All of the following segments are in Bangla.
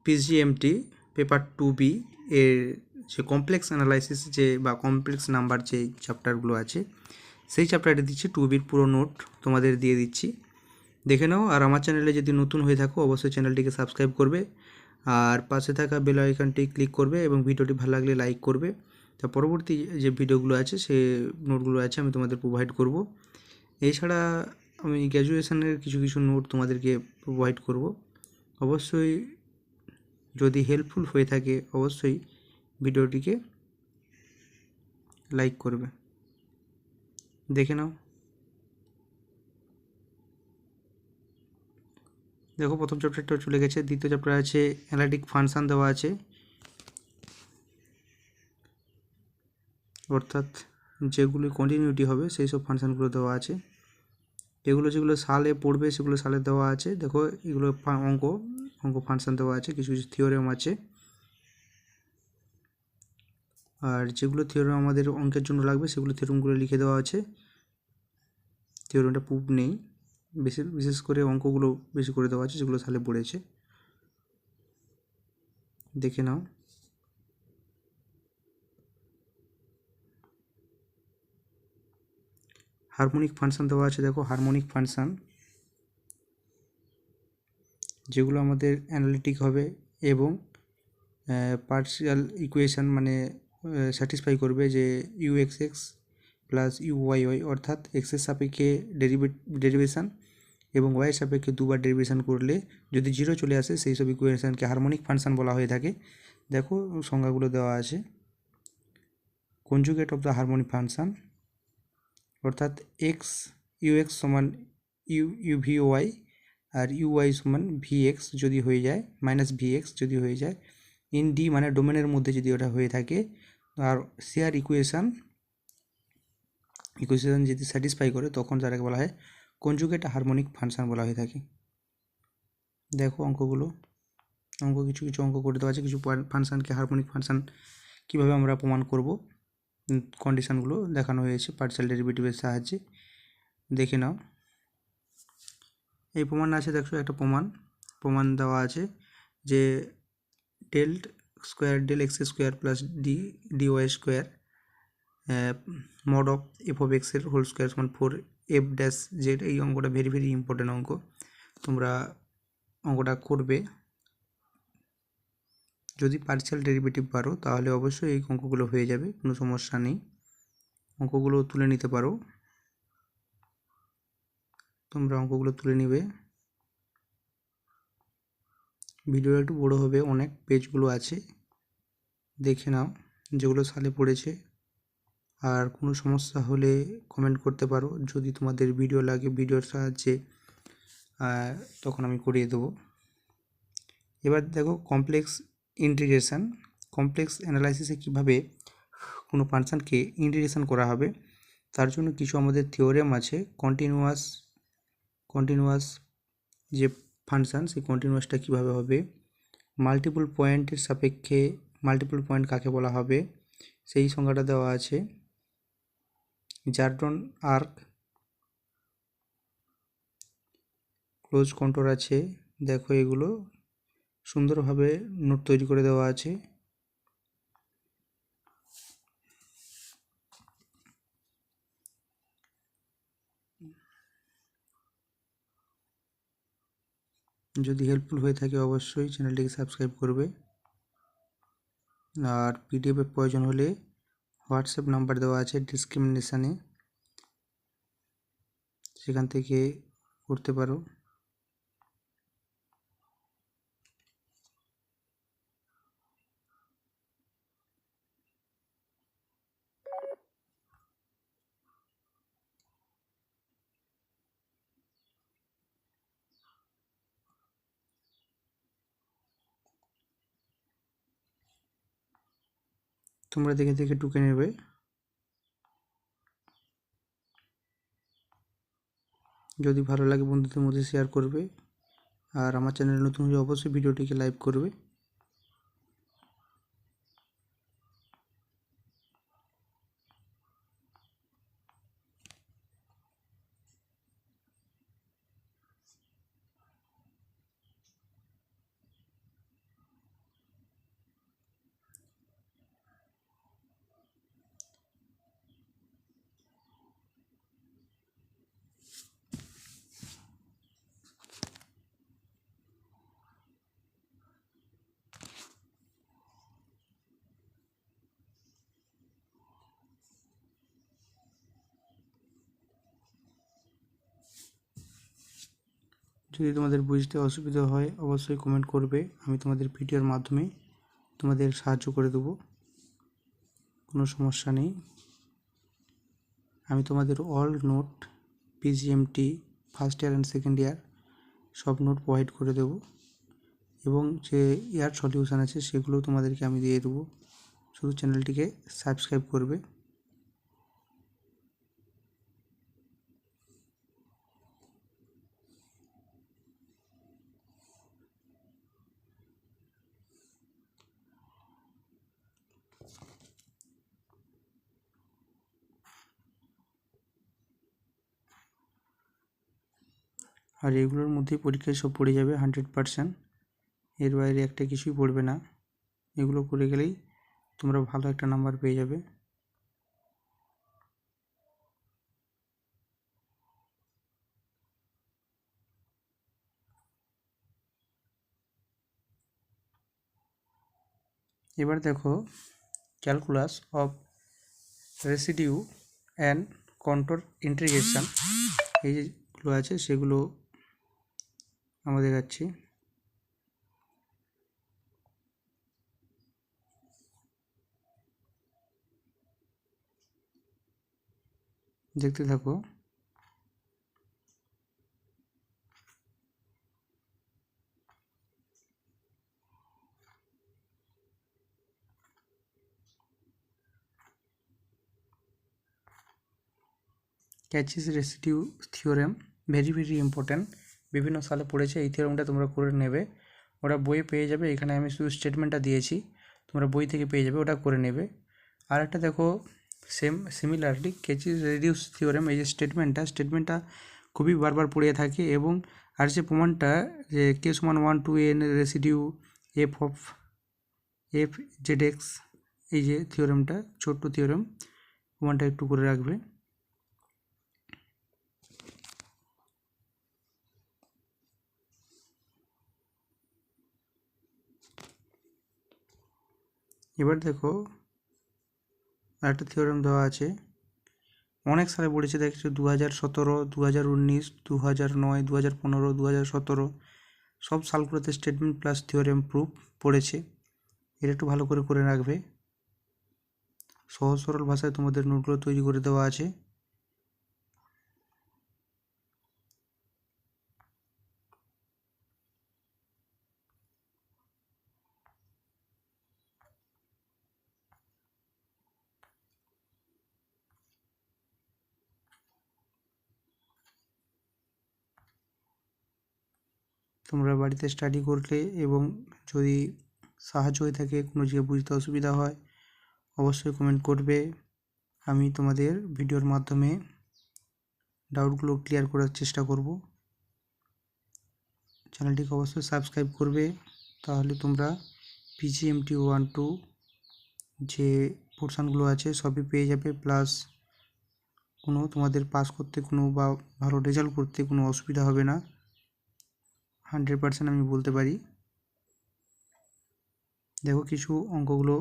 পিজিএমটি পেপার 2B এর যে কমপ্লেক্স অ্যানালাইসিস যে বা কমপ্লেক্স নাম্বার যে চ্যাপ্টারগুলো আছে সেই চ্যাপ্টারটি দিচ্ছি 2Bর পুরো নোট তোমাদের দিয়ে দিচ্ছি, দেখে নাও। আর আমার চ্যানেলে যদি নতুন হয়ে থাকো অবশ্যই চ্যানেলটিকে সাবস্ক্রাইব করবে আর পাশে থাকা বেল আইকনটি ক্লিক করবে এবং ভিডিওটি ভালো লাগলে লাইক করবে। তা পরবর্তী যে ভিডিওগুলো আছে সে নোটগুলো আছে আমি তোমাদের প্রোভাইড করব। এছাড়া আমি গ্র্যাজুয়েশনের কিছু কিছু নোট তোমাদেরকে প্রোভাইড করব। অবশ্যই যদি হেল্পফুল হয়ে থাকে অবশ্যই ভিডিওটিকে লাইক করবে। দেখে নাও। দেখো প্রথম চ্যাপ্টারটা চলে গেছে, দ্বিতীয় চ্যাপ্টার আছে অ্যানালিটিক ফাংশন দেওয়া আছে, অর্থাৎ যেগুলি কন্টিনিউটি হবে সেই সব ফাংশানগুলো দেওয়া আছে। এগুলো যেগুলো সালে পড়বে সেগুলো সালে দেওয়া আছে। দেখো এগুলো অঙ্ক ফাংশন দেওয়া আছে, কিছু কিছু থিওরেম আছে। আর যেগুলো থিওরেম আমাদের অঙ্কের জন্য লাগবে সেগুলো থিওরেমগুলো লিখে দেওয়া আছে। থিওরেমটা প্রুফ নেই, বিশেষ করে অঙ্কগুলো বেশি করে দেওয়া আছে যেগুলো সালে পড়েছে, দেখে নাও। হারমোনিক ফাংশন দেওয়া আছে, দেখো হারমোনিক ফাংশন যেগুলো আমাদের অ্যানালিটিক হবে এবং পার্শিয়াল ইকুয়েশান মানে স্যাটিসফাই করবে যে u(x(x) প্লাস u(y(y) অর্থাৎ এক্সের সাপেক্ষে ডেরিভেশান এবং ওয়াইয়ের সাপেক্ষে দুবার ডেরিভেশান করলে যদি জিরো চলে আসে সেই সব ইকুয়েশানকে হারমোনিক ফাংশন বলা হয়ে থাকে। দেখো সংজ্ঞাগুলো দেওয়া আছে। Conjugate of the harmonic function অর্থাৎ ux সমান u(v(y) আর uy সমান vx যদি হয়ে যায় মাইনাস vx যদি হয়ে যায় ইন ডি মানে ডোমেনের মধ্যে যদি ওটা হয়ে থাকে আর শেয়ার ইকুয়েশান যদি স্যাটিসফাই করে তখন তারাকে বলা হয় কনজুগেট হারমোনিক ফাংশন বলা হয়ে থাকে। দেখো অঙ্কগুলো, কিছু কিছু অঙ্ক করে দেওয়া আছে, কিছু ফাংশানকে হারমোনিক ফাংশন কীভাবে আমরা প্রমাণ করব কন্ডিশানগুলো দেখানো হয়েছে পার্শিয়াল ডেরিভেটিভের সাহায্যে, দেখে নাও। এই প্রমাণ আছে, দেখো একটা প্রমাণ দেওয়া আছে যে del square del x square plus dy square mod of f of এক্সের হোল স্কোয়ার সমান 4f-z। এই অঙ্কটা ভেরি ভেরি ইম্পর্টেন্ট অঙ্ক, তোমরা অঙ্কটা করবে। যদি পার্শিয়াল ডেরিভেটিভ পারো তাহলে অবশ্যই এই অঙ্কগুলো হয়ে যাবে, কোনো সমস্যা নেই। অঙ্কগুলো তুলে নিতে পারো, তোমরা অঙ্কগুলো তুলে নিবে। ভিডিও একটু বড় হবে, অনেক পেজগুলো আছে, দেখে নাও যেগুলো সালে পড়েছে। আর কোনো সমস্যা হলে কমেন্ট করতে পারো, যদি তোমাদের ভিডিও লাগে ভিডিওর সাহায্যে তখন আমি করিয়ে দেবো। এবার দেখো কমপ্লেক্স ইন্টিগ্রেশন, কমপ্লেক্স অ্যানালাইসিসে কীভাবে কোনো ফাংশানকে ইন্টিগ্রেশন করা হবে তার জন্য কিছু আমাদের থিওরেম আছে। কন্টিনিউয়াস যে ফাংশান সেই কন্টিনিউয়াসটা কীভাবে হবে, মাল্টিপল পয়েন্টের সাপেক্ষে মাল্টিপল পয়েন্ট কাকে বলা হবে সেই সংজ্ঞাটা দেওয়া আছে। জারডন আর্ক, ক্লোজ কন্ট্রোল আছে, দেখো এগুলো সুন্দরভাবে নোট তৈরি করে দেওয়া আছে। যদি হেল্পফুল হয়ে থাকে অবশ্যই চ্যানেলটিকে সাবস্ক্রাইব করবে। আর পিডিএফের প্রয়োজন হলে হোয়াটসঅ্যাপ নাম্বার দেওয়া আছে ডিসক্রিপশনে, সেখান থেকে করতে পারো। তোমরা দেখে দেখে টুকে নেবে। যদি ভালো লাগে বন্ধুদের মধ্যে শেয়ার করবে, আর আমার চ্যানেল নতুন হলে অবশ্যই ভিডিওটিকে লাইক করবে। যদি তোমাদের বুঝতে অসুবিধা হয় অবশ্যই কমেন্ট করবে, আমি তোমাদের ভিডিওর মাধ্যমে তোমাদের সাহায্য করে দেবো, কোনো সমস্যা নেই। আমি তোমাদের all note PGMT first year and second year সব নোট প্রোভাইড করে দেবো, এবং যে ইয়ার সলিউশান আছে সেগুলো তোমাদেরকে আমি দিয়ে দেবো। শুধু চ্যানেলটিকে সাবস্ক্রাইব করবে। আর এগুলোর মধ্যেই পরীক্ষায় সব পড়ে যাবে 100%, এর বাইরে একটা কিছুই পড়বে না। এগুলো করে গেলেই তোমরা ভালো একটা নাম্বার পেয়ে যাবে। এবার দেখো calculus of residue and contour integration, এই যেগুলো আছে সেগুলো আমাদের আছে। দেখতে থাকো। Cauchy's residue theorem very very important, বিভিন্ন সালে পড়েছে। এই থিওরেমটা তোমরা করে নেবে, ওটা বইয়ে পেয়ে যাবে। এখানে আমি শুধু স্টেটমেন্টটা দিয়েছি, তোমরা বই থেকে পেয়ে যাবে, ওটা করে নেবে। আর একটা দেখো সিমিলারলি ক্যাচিস রেডিউস থিওরেম, এই যে স্টেটমেন্টটা খুবই বারবার পড়ে থাকে, এবং আর যে প্রমাণটা যে কে সমান 1 to n residue F of F Z x, এই যে থিওরেমটা ছোট্ট থিওরেম, প্রমাণটা একটু করে রাখবে। এবার দেখো আরেকটা থিওরেম দেওয়া আছে, অনেক সালে পড়েছে, দেখছো 2017, 2019, 2009, 2015, 2017, সব সালগুলোতে স্টেটমেন্ট প্লাস থিওরেম প্রুফ পড়েছে। এটা একটু ভালো করে করে রাখবে। সহজ সরল ভাষায় তোমাদের নোটগুলো তৈরি করে দেওয়া আছে। তোমরা বাড়িতে স্টাডি করলে এবং যদি সাহায্য হয়ে থাকে, কোনো জায়গায় বুঝতে অসুবিধা হয় অবশ্যই কমেন্ট করবে। আমি তোমাদের ভিডিওর মাধ্যমে ডাউটগুলো ক্লিয়ার করার চেষ্টা করব। চ্যানেলটিকে অবশ্যই সাবস্ক্রাইব করবে, তাহলে তোমরা পিজিএমটি 1-2 যে পোর্শানগুলো আছে সবই পেয়ে যাবে, প্লাস কোনো তোমাদের পাস করতে কোনো বা ভালো রেজাল্ট করতে কোনো অসুবিধা হবে না, 100% আমি বলতে পারি। দেখো কিছু অঙ্কগুলো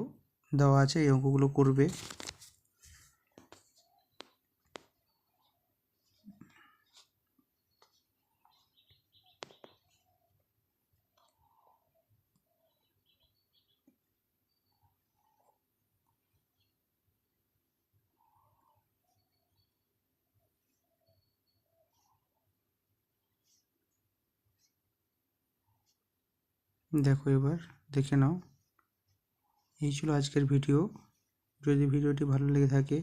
দেওয়া আছে, এই অঙ্কগুলো করবে। দেখো এবার দেখে নাও। এই ছিল আজকের ভিডিও। যদি ভিডিওটি ভালো লেগে থাকে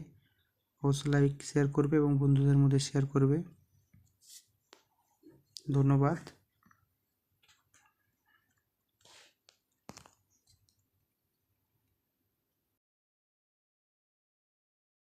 অবশ্যই লাইক শেয়ার করবে এবং বন্ধুদের মধ্যে শেয়ার করবে। ধন্যবাদ।